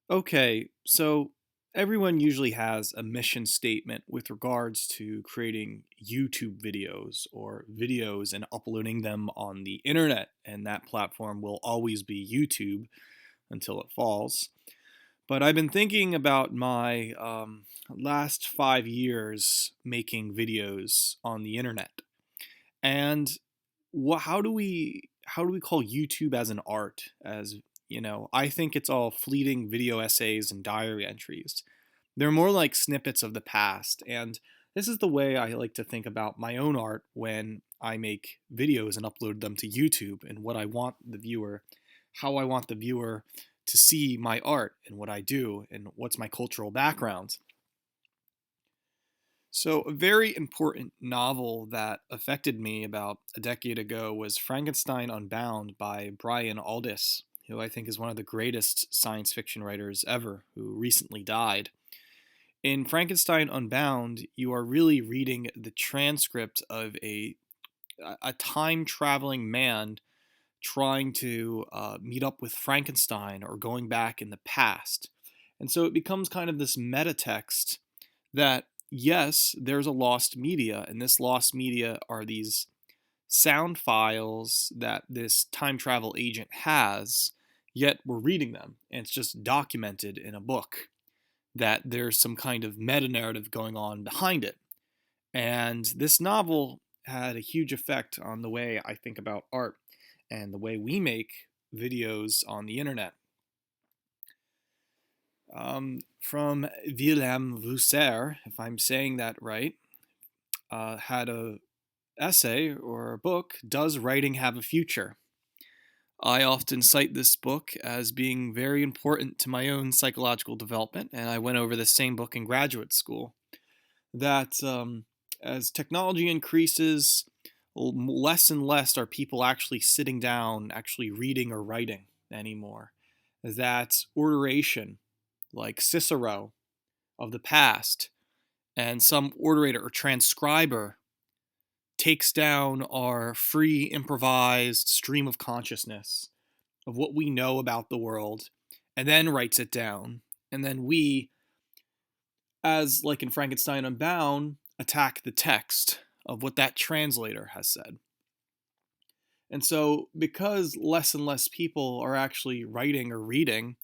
Okay, so everyone usually has a mission statement with regards to creating YouTube videos or videos and uploading them on the internet, and that platform will always be YouTube until it falls. But I've been thinking about my last 5 years making videos on the internet, and how do we call YouTube as an art? As I think it's all fleeting video essays and diary entries. They're more like snippets of the past, and this is the way I like to think about my own art when I make videos and upload them to YouTube, and how I want the viewer to see my art and what I do and what's my cultural background. So, a very important novel that affected me about a decade ago was Frankenstein Unbound by Brian Aldiss, who I think is one of the greatest science fiction writers ever, who recently died. In Frankenstein Unbound, you are really reading the transcript of a time traveling man trying to meet up with Frankenstein or going back in the past. And so it becomes kind of this meta text that, yes, there's a lost media, and this lost media are these sound files that this time travel agent has, yet we're reading them, and it's just documented in a book that there's some kind of meta narrative going on behind it. And this novel had a huge effect on the way I think about art and the way we make videos on the internet. From Willem Vusser, if I'm saying that right, had a essay or a book, Does Writing Have a Future? I often cite this book as being very important to my own psychological development, and I went over the same book in graduate school. That as technology increases, less and less are people actually sitting down, actually reading or writing anymore. That oration, like Cicero of the past, and some orator or transcriber takes down our free improvised stream of consciousness of what we know about the world and then writes it down. And then we, as like in Frankenstein Unbound, attack the text of what that translator has said. And so, because less and less people are actually writing or reading,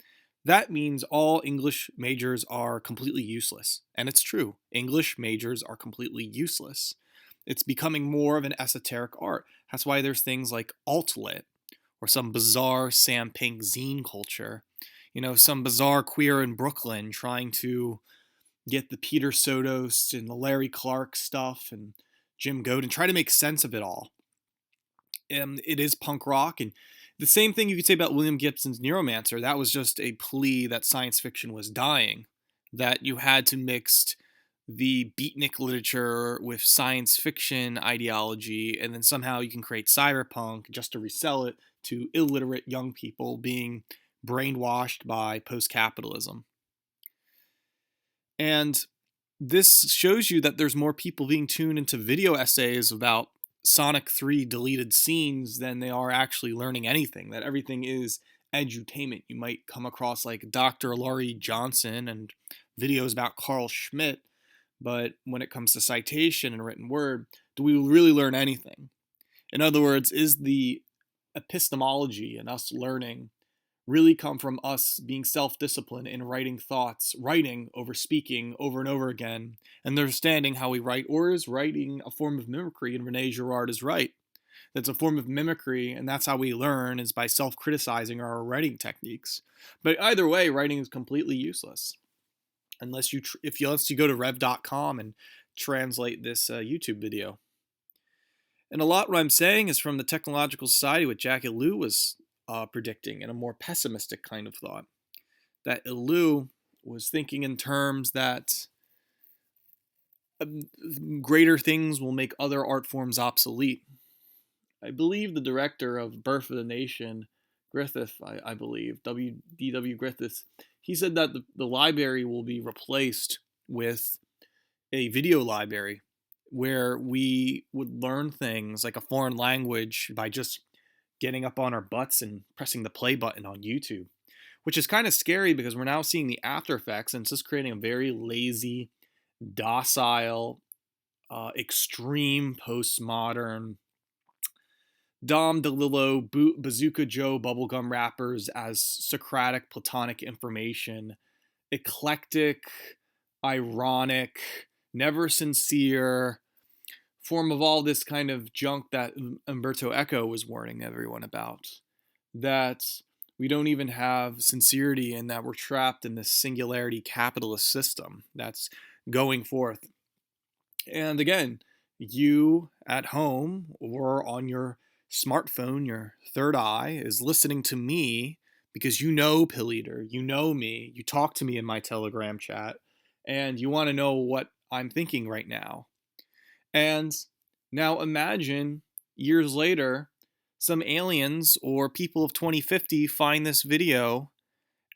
that means all English majors are completely useless. And it's true, English majors are completely useless. It's becoming more of an esoteric art. That's why there's things like alt-lit or some bizarre Sam Pink zine culture. Some bizarre queer in Brooklyn trying to get the Peter Sotos and the Larry Clark stuff and Jim Godin, try to make sense of it all. It is punk rock, and the same thing you could say about William Gibson's Neuromancer. That was just a plea that science fiction was dying, that you had to mix the beatnik literature with science fiction ideology, and then somehow you can create cyberpunk just to resell it to illiterate young people being brainwashed by post-capitalism. And this shows you that there's more people being tuned into video essays about Sonic 3 deleted scenes than they are actually learning anything, that everything is edutainment. You might come across like Dr. Laurie Johnson and videos about Carl Schmitt, but when it comes to citation and written word, do we really learn anything? In other words, is the epistemology and us learning really come from us being self-disciplined in writing thoughts, writing over speaking over and over again, and understanding how we write, or is writing a form of mimicry? And Rene Girard is right. That's a form of mimicry, and that's how we learn, is by self-criticizing our writing techniques. But either way, writing is completely useless unless you go to rev.com and translate this YouTube video. And a lot what I'm saying is from the Technological Society, what Jackie Liu was predicting in a more pessimistic kind of thought. That Liu was thinking in terms that greater things will make other art forms obsolete. I believe the director of Birth of the Nation, Griffith, I believe, W.D.W. Griffith, he said that the library will be replaced with a video library where we would learn things like a foreign language by just getting up on our butts and pressing the play button on YouTube. which is kind of scary because we're now seeing the after effects, and it's just creating a very lazy, docile, extreme postmodern Dom DeLillo, Bazooka Joe bubblegum rappers as Socratic platonic information, eclectic, ironic, never sincere, form of all this kind of junk that Umberto Eco was warning everyone about. That we don't even have sincerity, and that we're trapped in this singularity capitalist system that's going forth. And again, you at home or on your smartphone, your third eye is listening to me because you know Pilleater, you know me, you talk to me in my Telegram chat, and you want to know what I'm thinking right now. And now imagine years later, some aliens or people of 2050 find this video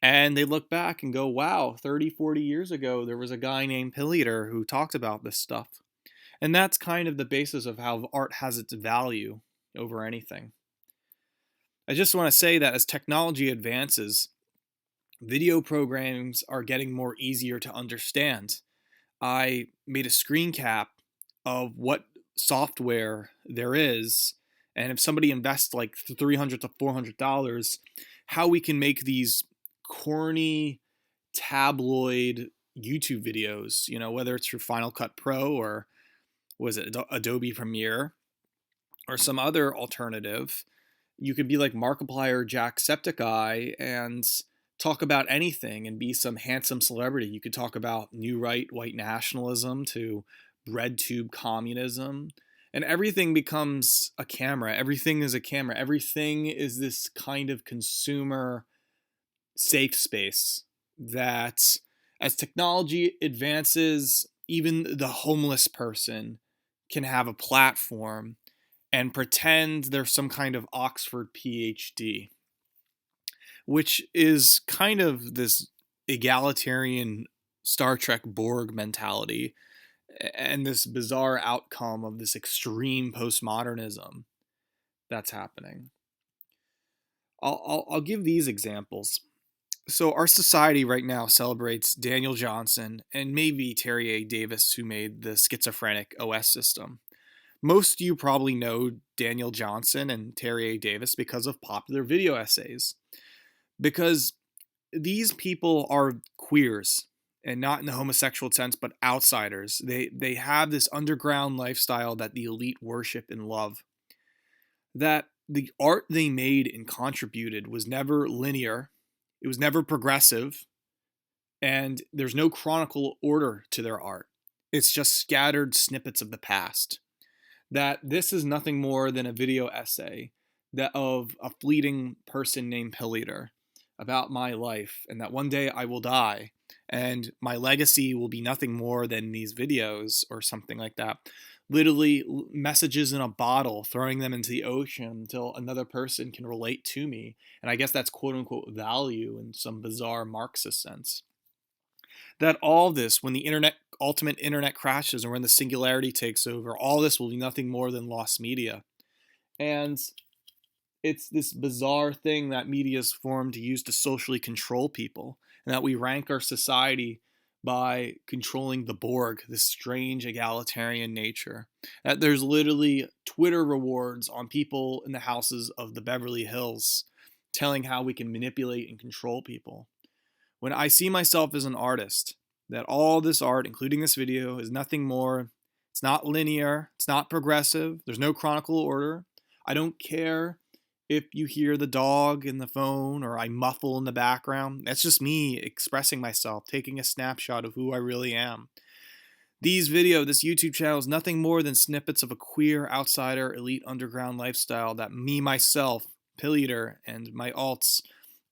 and they look back and go, wow, 30, 40 years ago, there was a guy named Pilleater who talked about this stuff. And that's kind of the basis of how art has its value over anything. I just want to say that as technology advances, video programs are getting more easier to understand. I made a screen cap of what software there is, and if somebody invests like $300 to $400, how we can make these corny tabloid YouTube videos, whether it's through Final Cut Pro or was it Adobe Premiere or some other alternative. You could be like Markiplier Jacksepticeye and talk about anything and be some handsome celebrity. You could talk about new right white nationalism to bread tube communism, and everything becomes a camera. Everything is a camera. Everything is this kind of consumer safe space that as technology advances, even the homeless person can have a platform and pretend they're some kind of Oxford PhD, which is kind of this egalitarian Star Trek Borg mentality and this bizarre outcome of this extreme postmodernism that's happening. I'll give these examples. So our society right now celebrates Daniel Johnson and maybe Terry A. Davis, who made the schizophrenic OS system. Most of you probably know Daniel Johnson and Terry A. Davis because of popular video essays. Because these people are queers, and not in the homosexual sense, but outsiders. They have this underground lifestyle that the elite worship and love. That the art they made and contributed was never linear, it was never progressive, and there's no chronicle order to their art. It's just scattered snippets of the past. That this is nothing more than a video essay that of a fleeting person named Pilleater about my life, and that one day I will die, and my legacy will be nothing more than these videos or something like that. Literally messages in a bottle, throwing them into the ocean until another person can relate to me. And I guess that's quote unquote value in some bizarre Marxist sense. That all this, when the ultimate internet crashes or when the singularity takes over, all this will be nothing more than lost media. And it's this bizarre thing that media is formed to use to socially control people, and that we rank our society by controlling the Borg, this strange egalitarian nature. That there's literally Twitter rewards on people in the houses of the Beverly Hills telling how we can manipulate and control people. When I see myself as an artist, that all this art, including this video, is nothing more. It's not linear, it's not progressive, there's no chronicle order. I don't care if you hear the dog in the phone or I muffle in the background. That's just me expressing myself, taking a snapshot of who I really am. This YouTube channel is nothing more than snippets of a queer, outsider, elite underground lifestyle that me, myself, Pilleater, and my alts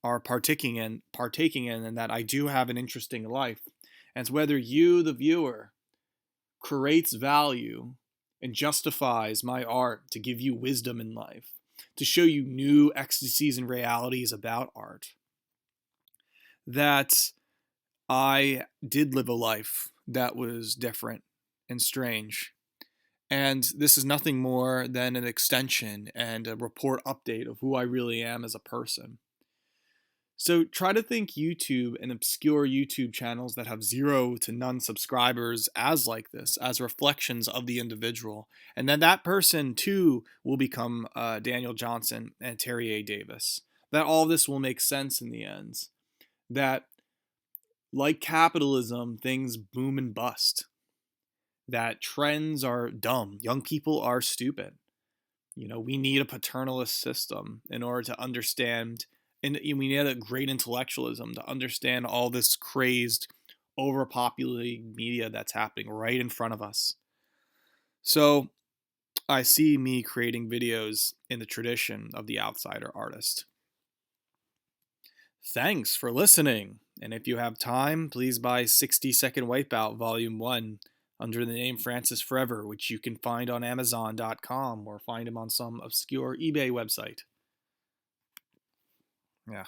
are partaking in, and that I do have an interesting life. And it's whether you, the viewer, creates value and justifies my art to give you wisdom in life, to show you new ecstasies and realities about art. That I did live a life that was different and strange. And this is nothing more than an extension and a report update of who I really am as a person. So try to think YouTube and obscure YouTube channels that have 0 to none subscribers as like this, as reflections of the individual. And then that person too will become Daniel Johnson and Terry A. Davis. That all this will make sense in the end. That, like capitalism, things boom and bust. That trends are dumb. Young people are stupid. We need a paternalist system in order to understand, and we need a great intellectualism to understand all this crazed, overpopulated media that's happening right in front of us. So I see me creating videos in the tradition of the outsider artist. Thanks for listening. And if you have time, please buy 60-Second Wipeout Volume 1 under the name Francis Forever, which you can find on Amazon.com or find him on some obscure eBay website. Yeah.